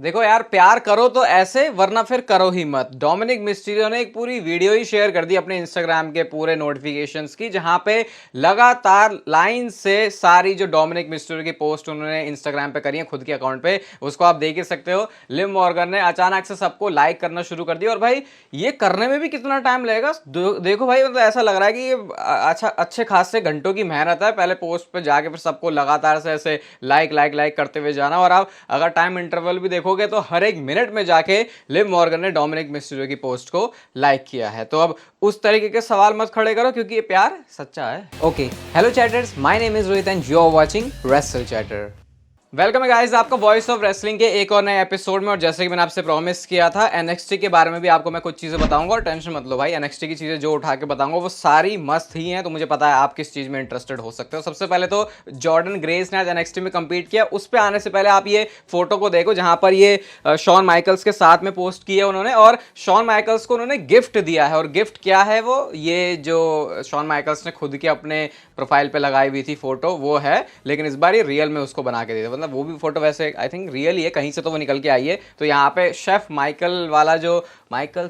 देखो यार, प्यार करो तो ऐसे, वरना फिर करो ही मत। डोमिनिक मिस्टीरियो ने एक पूरी वीडियो ही शेयर कर दी अपने इंस्टाग्राम के पूरे नोटिफिकेशंस की, जहां पे लगातार लाइन से सारी जो डोमिनिक मिस्टीरियो की पोस्ट उन्होंने इंस्टाग्राम पे करी है खुद के अकाउंट पे, उसको आप देख ही सकते हो। लिव मॉर्गन ने अचानक से सबको लाइक करना शुरू कर दिया। और भाई ये करने में भी कितना टाइम लगेगा देखो भाई, मतलब ऐसा लग रहा है कि ये अच्छा अच्छे खासे घंटों की मेहनत है पहले पोस्ट पे जाके फिर सबको लगातार से ऐसे लाइक लाइक लाइक करते हुए जाना। और आप अगर टाइम इंटरवल भी देखोगे तो हर एक मिनट में जाके लिव मॉर्गन ने डोमिनिक मिस्टीरियो की पोस्ट को लाइक किया है। तो अब उस तरीके के सवाल मत खड़े करो, क्योंकि ये प्यार सच्चा है। Okay, hello chatters, my name is Rohit and you are watching wrestle chatter. Welcome है गाइस आपका वॉइस ऑफ रेसलिंग के एक और नए एपिसोड में। और जैसे कि मैंने आपसे प्रॉमिस किया था, एनएक्सटी के बारे में भी आपको मैं कुछ चीज़ें बताऊंगा। और टेंशन मत लो भाई, एनएक्सटी की चीज़ें जो उठा के बताऊंगा वो सारी मस्त ही हैं, तो मुझे पता है आप किस चीज़ में इंटरेस्टेड हो सकते हो। सबसे पहले तो जॉर्डन ग्रेस ने आज एनएक्सटी में कम्पीट किया। उस पर आने से पहले आप ये फोटो को देखो, जहां पर ये शॉन माइकल्स के साथ में पोस्ट की है उन्होंने, और शॉन माइकल्स को उन्होंने गिफ्ट दिया है। और गिफ्ट क्या है वो, ये जो शॉन माइकल्स ने खुद के अपने प्रोफाइल पे लगाई हुई थी फोटो वो है, लेकिन इस बार ये रियल में उसको बना के दे दिया। मतलब वो भी फोटो वैसे आई थिंक रियल ही है, कहीं से तो वो निकल के आई है। तो यहाँ पे शेफ माइकल्स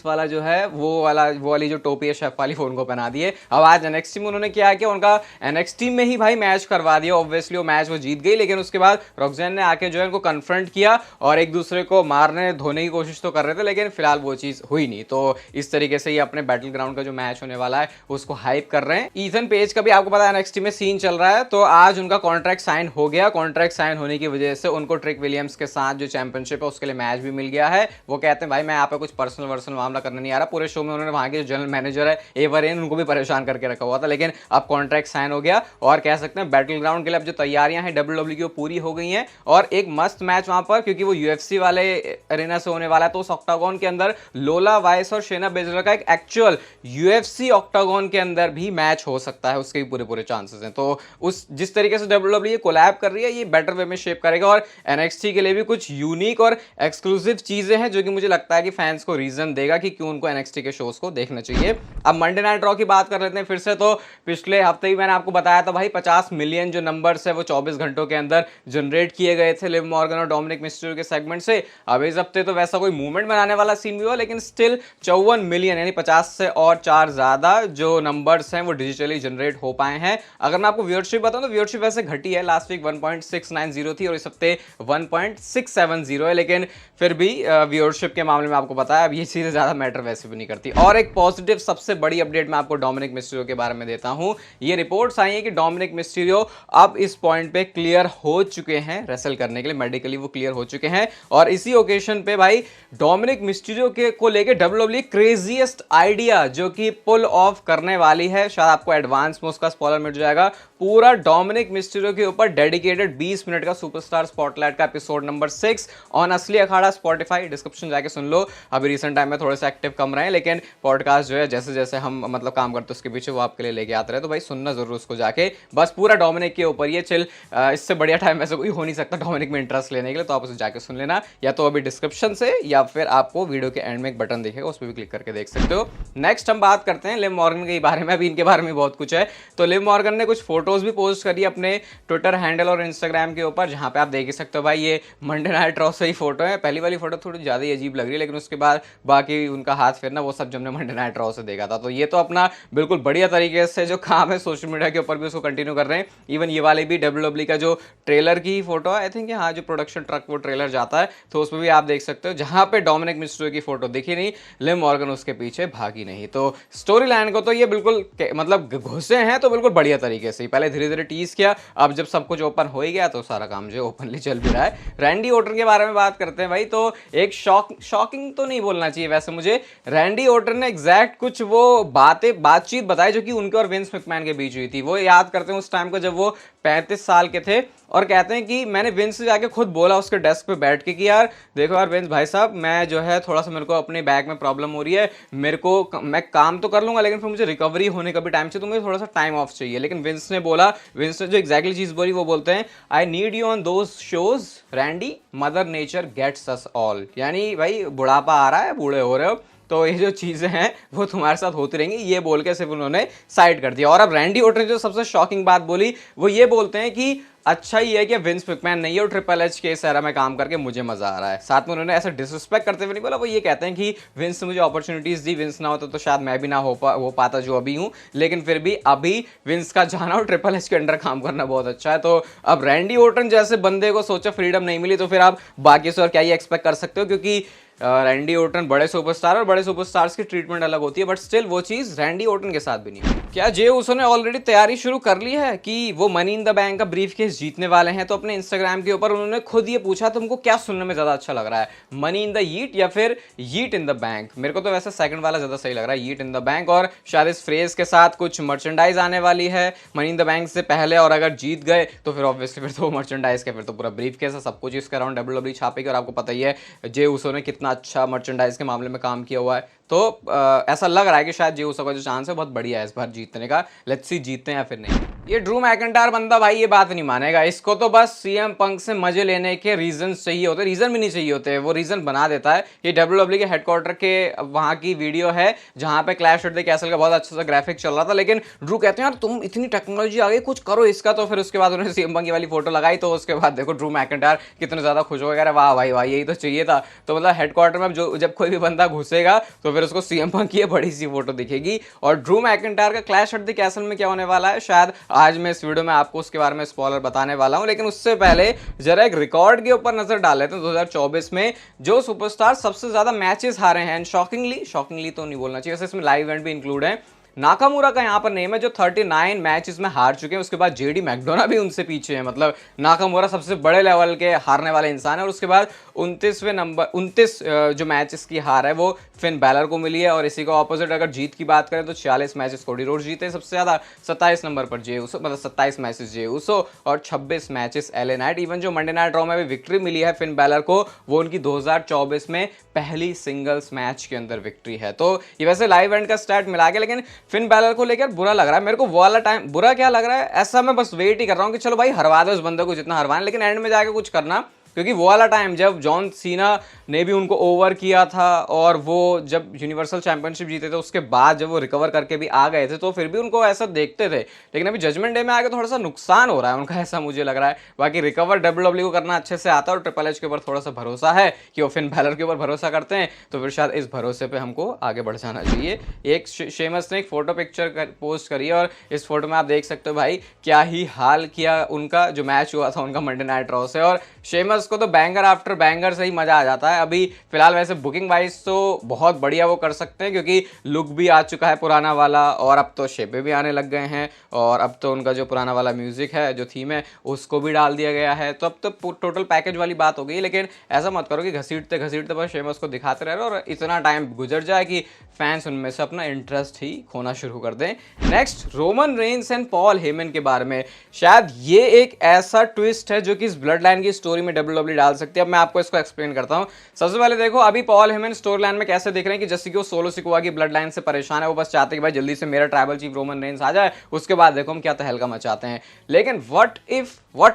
वाला जो है वो वाली जो टोपी है शेफ वाली, वो उनको पहना दिए। अब आज एनएक्सटी में उन्होंने क्या किया, उनका एनएक्सटी में ही भाई मैच करवा दिया। ऑब्वियसली वो मैच वो जीत गई, लेकिन उसके बाद रॉक्सैन ने आके जो है उनको कन्फ्रंट किया और एक दूसरे को मारने धोने की कोशिश तो कर रहे थे, लेकिन फिलहाल वो चीज़ हुई नहीं। तो इस तरीके से ये अपने बैटल ग्राउंड का जो मैच होने वाला है उसको हाइप कर रहे हैं। ईथन पेज का भी आपको पता है एनएक्सटी में सीन चल रहा है, तो आज उनका कॉन्ट्रैक्ट साइन हो गया। कॉन्ट्रैक्ट साइन होने की वजह से उनको ट्रिक विलियम्स के साथ जो चैंपियनशिप है उसके लिए मैच भी मिल गया है। वो कहते हैं भाई मैं यहाँ पे कुछ पर्सनल वर्सनल मामला करने नहीं आ रहा। पूरे शो में उन्होंने वहाँ के जो जनरल मैनेजर है एवरेन, उनको भी परेशान करके रखा हुआ था, लेकिन अब कॉन्ट्रैक्ट साइन हो गया। और कह सकते हैं बैटल ग्राउंड के लिए अब जो तैयारियां हैं डब्ल्यूडब्ल्यू की वो पूरी हो गई हैं। और एक मस्त मैच वहां पर, क्योंकि वो यूएफसी वाले अरेना से होने वाला है, तो उस ऑक्टागोन के अंदर लोला वाइस और शेना बेजलर का एक एक्चुअल यूएफसी ऑक्टागोन के अंदर भी मैच हो सकता है, उसके भी पूरे पूरे चांसेस हैं। तो उस जिस तरीके से डब्ल्यूडब्ल्यू कोलैब कर रही है, ये बेटर वे में शेप करेगा। और एनएक्सटी के लिए भी कुछ यूनिक और एक्सक्लूसिव चीजें हैं जो कि मुझे लगता है कि फैंस को रीजन देगा कि क्यों उनको एनएक्सटी के शोज को देखना चाहिए। अब मंडे नाइट ड्रॉ की बात कर लेते हैं फिर से। तो पिछले हफ्ते ही मैंने आपको बताया था भाई 50 मिलियन जो नंबर्स है वो 24 घंटों के अंदर जनरेट किए गए थे लिव मॉर्गन और डोमिनिक मिस्टीरियो के सेगमेंट से। अब इस हफ्ते तो वैसा कोई मूवमेंट बनाने वाला सीन भी हुआ, लेकिन स्टिल 54 मिलियन यानी 50 से और 4 ज्यादा जो नंबर्स हैं वो डिजिटली जनरेट हो पाए हैं। अगर मैं आपको व्यूअरशिप बताऊं तो व्यूअरशिप वैसे घटी है, लास्ट वीक 1.690 थी और इस हफ्ते 1.670 है, लेकिन फिर भी व्यूअरशिप के मामले में आपको पता है अब ये चीजें ज्यादा मैटर वैसे भी नहीं करती। और एक पॉजिटिव सबसे बड़ी अपडेट मैं आपको डोमिनिक मिस्टीरियो के बारे में देता हूं। ये रिपोर्ट्स आई हैं कि डोमिनिक मिस्टीरियो अब इस पॉइंट पे क्लियर हो चुके हैं रेसल करने के लिए, मेडिकली वो क्लियर हो चुके हैं। और इसी ओकेजन पे भाई डोमिनिक मिस्टीरियो के को लेके डब्ल्यूडब्ल्यू क्रेजीएस्ट आइडिया जो कि पुल ऑफ करने वाली है, शायद आपको एडवांस में उसका स्पॉइलर मिल जाएगा। पूरा डोमिनिक मिस्टीरियो के ऊपर डेडिकेटेड 20 मिनट का सुपरस्टार स्पॉटलाइट का एपिसोड नंबर 6 ऑन असली अखाड़ा स्पॉटिफाई, डिस्क्रिप्शन जाके सुन लो। अभी रिसेंट टाइम में थोड़े से एक्टिव कम रहे हैं, लेकिन पॉडकास्ट जो है जैसे जैसे हम मतलब काम करते हैं उसके पीछे वो आपके लिए लेके आते रहे, तो भाई सुनना जरूर उसको जाके। बस पूरा डोमिनिक के ऊपर ये चिल, इससे बढ़िया टाइम वैसे कोई हो नहीं सकता डोमिनिक में इंटरेस्ट लेने के लिए, तो आप उसे जाके सुन लेना, या तो अभी डिस्क्रिप्शन से या फिर आपको वीडियो के एंड में एक बटन दिखेगा उस पर भी क्लिक करके देख सकते हो। नेक्स्ट हम बात करते हैं लिव मॉर्गन के बारे में। अभी इनके बारे में बहुत कुछ है। तो लिव मॉर्गन ने कुछ फोटोज भी पोस्ट करी अपने ट्विटर हैंडल और इंस्टाग्राम के ऊपर, जहां पे आप देख सकते हो भाई ये मंडे नाइट ड्रॉ से ही फोटो है। पहली वाली फोटो थोड़ी ज्यादा ही अजीब लग रही है, लेकिन उसके बाद बाकी उनका हाथ फेरना वो सब जो हमने मंडे नाइट ड्रॉ से देखा था। तो ये तो अपना बिल्कुल बढ़िया तरीके से जो काम है सोशल मीडिया के ऊपर भी उसको कंटिन्यू कर रहे हैं। इवन ये वाले भी डब्ल्यूडब्ल्यू का जो ट्रेलर की फोटो है, आई थिंक हाँ जो प्रोडक्शन ट्रक वो ट्रेलर जाता है, तो उसमें भी आप देख सकते हो जहां पे डोमिनिक मिस्टीरियो की फोटो दिखी नहीं, लिव मॉर्गन उसके पीछे भागी नहीं। तो स्टोरी लाइन को तो ये बिल्कुल मतलब घुसे हैं तो बिल्कुल बढ़िया तरीके से, पहले धीरे धीरे टीज किया, अब जब सब कुछ ओपन हो ही गया तो सारा काम जो ओपनली चल भी रहा है। रैंडी ऑर्टन के बारे में बात करते हैं भाई, तो एक शॉकिंग तो नहीं बोलना चाहिए वैसे मुझे, रैंडी ऑर्टन ने एग्जैक्ट कुछ वो बातचीत बताई जो कि उनके और विंस मैकमैन के बीच हुई थी। वो याद करते हैं उस टाइम को जब वो 35 साल के थे, और कहते हैं कि मैंने विंस से जाके खुद बोला उसके डेस्क पे बैठ के कि यार देखो यार विंस भाई साहब, मैं जो है थोड़ा सा मेरे को अपने बैक में प्रॉब्लम हो रही है, मैं काम तो कर लूंगा लेकिन फिर मुझे रिकवरी होने का भी टाइम चाहिए, तो मुझे थोड़ा सा टाइम ऑफ चाहिए। लेकिन विंस ने जो एग्जैक्टली चीज बोली वो बोलते हैं I need you on those shows Randy, mother nature gets us all. यानी भाई बुढ़ापा आ रहा है, बूढ़े हो रहे हो, तो ये जो चीजें हैं वो तुम्हारे साथ होती रहेंगी, ये बोल के सिर्फ उन्होंने साइड कर दिया। और अब रैंडी ऑर्टन ने जो सबसे शॉकिंग बात बोली वो ये बोलते हैं कि अच्छा ही है कि विंस मैकमैन नहीं है और ट्रिपल एच के इस एरा में काम करके मुझे मजा आ रहा है। साथ में उन्होंने ऐसा डिसरिस्पेक्ट करते हुए नहीं बोला, वो ये कहते हैं कि विंस ने मुझे अपॉर्चुनिटीज दी, विंस ना होता तो शायद मैं भी ना हो पाता जो अभी हूँ, लेकिन फिर भी अभी विंस का जाना और ट्रिपल एच के अंडर काम करना बहुत अच्छा है। तो अब रैंडी ऑर्टन जैसे बंदे को सोचो फ्रीडम नहीं मिली तो फिर आप बाकी से और क्या ही एक्सपेक्ट कर सकते हो, क्योंकि रैंडी ऑर्टन बड़े सुपरस्टार और बड़े सुपरस्टार्स की ट्रीटमेंट अलग होती है, बट स्टिल वो चीज रैंडी ऑर्टन के साथ भी नहीं है। क्या जे उसो ने ऑलरेडी तैयारी शुरू कर ली है कि वो मनी इन द बैंक का ब्रीफ केस जीतने वाले हैं? तो अपने इंस्टाग्राम के ऊपर उन्होंने खुद ये पूछा, तुमको क्या सुनने में ज्यादा अच्छा लग रहा है, मनी इन द यीट या फिर यीट इन द बैंक? मेरे को तो वैसे सेकंड वाला ज्यादा सही लग रहा है, यीट इन द बैंक। और शायद इस फ्रेज के साथ कुछ मर्चेंडाइज आने वाली है मनी इन द बैंक से पहले, और अगर जीत गए तो फिर ऑब्वियसली फिर तो मर्चेंडाइज के फिर तो पूरा ब्रीफ केस है, सब कुछ इसके अराउंड डब्ल्यूडब्ल्यूई छापेगी। और आपको पता ही है जे उसो ने कितना अच्छा मर्चेंडाइज के मामले में काम किया हुआ है, तो ऐसा लग रहा है कि शायद जे उसो का जो चांस है बहुत बढ़िया है इस बार जीतने का। लेट्स सी जीतते हैं या फिर नहीं। ये ड्रू मैकिंटायर बंदा भाई ये बात नहीं मानेगा, इसको तो बस सीएम पंक से मजे लेने के रीजन चाहिए होते, रीजन भी नहीं चाहिए होते, वो रीजन बना देता है। ये डब्ल्यूडब्ल्यूई के हेडक्वार्टर के वहां की वीडियो है जहां पे क्लैश एट द कैसल का बहुत अच्छा सा ग्राफिक चल रहा था, लेकिन ड्रू कहते हैं यार तुम इतनी टेक्नोलॉजी आ गई कुछ करो इसका, तो फिर उसके बाद उन्होंने सीएम पंक की वाली फोटो लगाई, तो उसके बाद देखो ड्रू मैकिंटायर कितने ज्यादा खुश हो गए, वाह भाई वाह यही तो चाहिए था। तो मतलब हेडक्वार्टर में जब कोई भी बंदा घुसेगा तो फिर उसको सीएम पंक की बड़ी सी फोटो दिखेगी। और ड्रू मैकिंटायर का क्लैश एट द कैसल में क्या होने वाला है, शायद आज मैं इस वीडियो में आपको उसके बारे में स्पॉइलर बताने वाला हूं, लेकिन उससे पहले जरा एक रिकॉर्ड के ऊपर नजर डाल लेते हैं। 2024 में जो सुपरस्टार सबसे ज्यादा मैचेस हारे हैं, शॉकिंगली तो नहीं बोलना चाहिए, इसमें लाइव इवेंट भी इंक्लूड है। नाकामुरा का यहाँ पर नेम है जो 39 मैचेस में हार चुके हैं, उसके बाद जेडी मैकडोना भी उनसे पीछे है, मतलब नाकामुरा सबसे बड़े लेवल के हारने वाले इंसान है। और उसके बाद 29 जो मैचेस की हार है वो फिन बैलर को मिली है। और इसी का ऑपोजिट अगर जीत की बात करें तो 46 मैचेस कोडी रोड्स जीते सबसे ज्यादा, 27 नंबर पर जे उसो, मतलब 27 मैचेस जे उसो और 26 मैचेस एलए नाइट। इवन जो मंडे नाइट रॉ में भी विक्ट्री मिली है फिन बैलर को, वो उनकी 2024 में पहली सिंगल्स मैच के अंदर विक्ट्री है। तो ये वैसे लाइव इवेंट का स्टार्ट मिला के, लेकिन फिन बैलर को लेकर बुरा लग रहा है मेरे को। वो वाला टाइम बुरा क्या लग रहा है, ऐसा मैं बस वेट ही कर रहा हूँ कि चलो भाई हरवा दो उस बंदे को जितना हरवाना, लेकिन एंड में जाके कुछ करना, क्योंकि वो वाला टाइम जब जॉन सीना ने भी उनको ओवर किया था और वो जब यूनिवर्सल चैंपियनशिप जीते थे उसके बाद जब वो रिकवर करके भी आ गए थे तो फिर भी उनको ऐसा देखते थे, लेकिन अभी जजमेंट डे में आके थोड़ा सा नुकसान हो रहा है उनका, ऐसा मुझे लग रहा है। बाकी रिकवर डब्ल्यूडब्ल्यू को करना अच्छे से आता है और ट्रिपल एच के ऊपर थोड़ा सा भरोसा है कि वो फिन बैलर के ऊपर भरोसा करते हैं, तो फिर शायद इस भरोसे पर हमको आगे बढ़ जाना चाहिए। एक शेमस ने एक फोटो पिक्चर पोस्ट करी है और इस फोटो में आप देख सकते हो भाई क्या ही हाल किया उनका, जो मैच हुआ था उनका मंडे नाइट रॉ से। और शेमस को तो बैंगर आफ्टर बैंगर से ही मजा आ जाता है। अभी फिलहाल वैसे बुकिंग वाइज तो बहुत बढ़िया वो कर सकते हैं, क्योंकि लुक भी आ चुका है पुराना वाला और अब तो शेपे भी आने लग गए हैं, और अब तो उनका जो पुराना वाला म्यूजिक है जो थीम है उसको भी डाल दिया गया है, तो अब तो टोटल पैकेज वाली बात हो गई। लेकिन ऐसा मत करो कि घसीटते घसीटते बस शेमस को दिखाते रह रहे और इतना टाइम गुजर जाए कि फैंस उनमें से अपना इंटरेस्ट ही खोना शुरू कर दें। Next Roman Reigns and Paul Heyman के बारे में, शायद ये एक ऐसा ट्विस्ट है जो कि इस ब्लड लाइन की स्टोरी में डब्ल्यूडब्ल्यूई डाल सकती है। अब मैं आपको इसको एक्सप्लेन करता हूं। सबसे पहले देखो अभी पॉल हेमन स्टोरी लाइन में कैसे दिख रहे हैं कि जैसे कि वो सोलो सिकोआ की ब्लड लाइन से परेशान है, वो बस चाहते हैं कि भाई जल्दी से मेरा ट्राइबल चीफ रोमन रेंस आ जाए, उसके बाद देखो हम क्या तहलका मचाते हैं। लेकिन व्हाट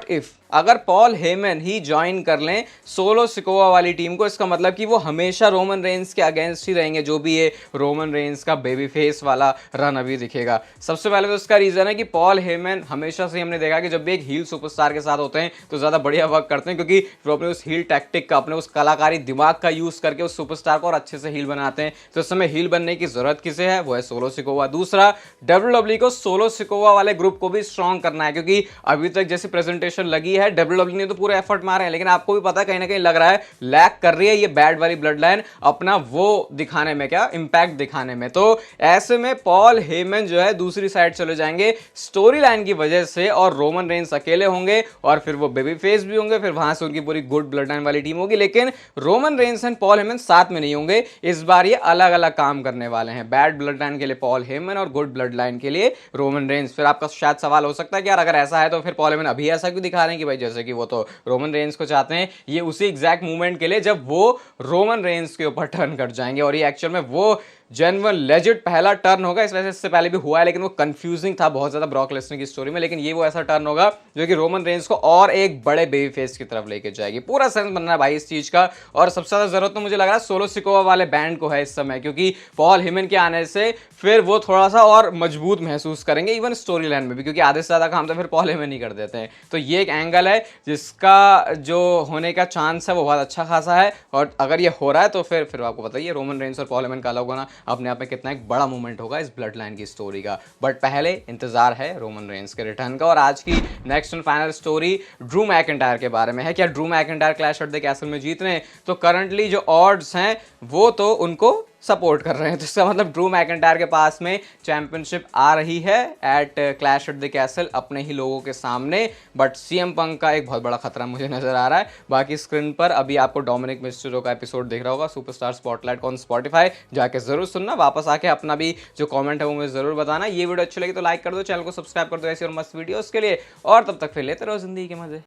इफ अगर पॉल हेमन ही ज्वाइन कर लें सोलो सिकोआ वाली टीम को, इसका मतलब कि वो हमेशा रोमन रेंस के अगेंस्ट ही रहेंगे, जो भी ये रोमन रेंस का बेबी फेस वाला रन अभी दिखेगा। सबसे पहले तो उसका रीजन है कि पॉल हेमन हमेशा से हमने देखा कि जब भी एक हील सुपरस्टार के साथ होते हैं तो ज्यादा बढ़िया वर्क करते हैं, क्योंकि वो अपने उस हील टैक्टिक का, अपने उस कलाकारी दिमाग का यूज करके उस सुपरस्टार को और अच्छे से हील बनाते हैं। तो इस समय हील बनने की जरूरत किसे है, वो है सोलो सिकोआ। दूसरा, डब्ल्यूडब्ल्यूई को सोलो सिकोआ वाले ग्रुप को भी स्ट्रॉन्ग करना है, क्योंकि अभी तक जैसी प्रेजेंटेशन लगी है डब्ल्यूडब्ल्यूई ने तो पूरे एफर्ट मारे हैं, लेकिन आपको भी पता है कहीं ना कहीं लग रहा है लैक कर रही है ये बैड वाली ब्लड लाइन अपना वो दिखाने में, क्या इंपैक्ट दिखाने में। तो ऐसे में पॉल हेमन जो है दूसरी साइड चले जाएंगे स्टोरी लाइन की वजह से, और रोमन रेंस अकेले होंगे और फिर वो बेबी फेस भी होंगे, फिर वहां से उनकी पूरी गुड ब्लड लाइन वाली टीम होगी। लेकिन Roman Reigns and Paul Heyman साथ में नहीं होंगे, इस बार ये अलग अलग काम करने वाले हैं। बैड ब्लड लाइन के लिए पॉल हेमन और गुड ब्लड लाइन के लिए रोमन रेंस। फिर आपका शायद सवाल हो सकता है कि यार अगर ऐसा है तो फिर पॉल हेमन अभी ऐसा क्यों दिखा रहे हैं कि भाई जैसे कि वो तो रोमन रेंस को चाहते हैं, ये उसी एग्जैक्ट मूवमेंट के लिए जब वो रोमन रेंस के ऊपर टर्न कर जाएंगे, और ये एक्चुअल में वो जेन्युइन लेजिट पहला टर्न होगा। इस वजह से इससे पहले भी हुआ है लेकिन वो कंफ्यूजिंग था बहुत ज्यादा ब्रॉक लेसनर की स्टोरी में, लेकिन ये वो ऐसा टर्न होगा जो कि रोमन रेंस को और एक बड़े बेबी फेस की तरफ लेके जाएगी। पूरा सेंस बन रहा है भाई इस चीज का, और सबसे ज्यादा जरूरत तो मुझे लग रहा है सोलो सिकोवा वाले बैंड को है इस समय, क्योंकि पॉल हेमन के आने से फिर वो थोड़ा सा और मजबूत महसूस करेंगे इवन स्टोरी लाइन में भी, क्योंकि आधे से ज्यादा काम तो फिर पॉल हेमन ही कर देते हैं। तो ये एक एंगल है जिसका जो होने का चांस है वो बहुत अच्छा खासा है, और अगर ये हो रहा है तो फिर आपको बताइए रोमन रेंस और पॉल हेमन का अलग होना अपने आप में कितना एक बड़ा मूवमेंट होगा इस ब्लड लाइन की स्टोरी का। बट पहले इंतजार है रोमन रेंस के रिटर्न का। और आज की next and final story Drew McIntyre के बारे में है। क्या Drew McIntyre clash at the castle में जीत रहे हैं? तो करंटली जो ऑड्स हैं वो तो उनको सपोर्ट कर रहे हैं, तो इसका मतलब ड्रू मैकिंटायर के पास में चैंपियनशिप आ रही है at clash at the castle अपने ही लोगों के सामने। बट सीएम पंक का एक बहुत बड़ा खतरा मुझे नजर आ रहा है। बाकी स्क्रीन पर अभी आपको डोमिनिक मिस्टेरियो का एपिसोड देख रहा होगा सुपरस्टार स्पॉटलाइट ऑन स्पॉटिफाई, जाके जरूर सुनना, वापस आके अपना भी जो कमेंट है वो मुझे जरूर बताना। ये वीडियो अच्छी लगी तो लाइक कर दो, चैनल को सब्सक्राइब कर दो ऐसी और मस्त वीडियोस के लिए, और तब तक फिर लेते रहो जिंदगी के मजे।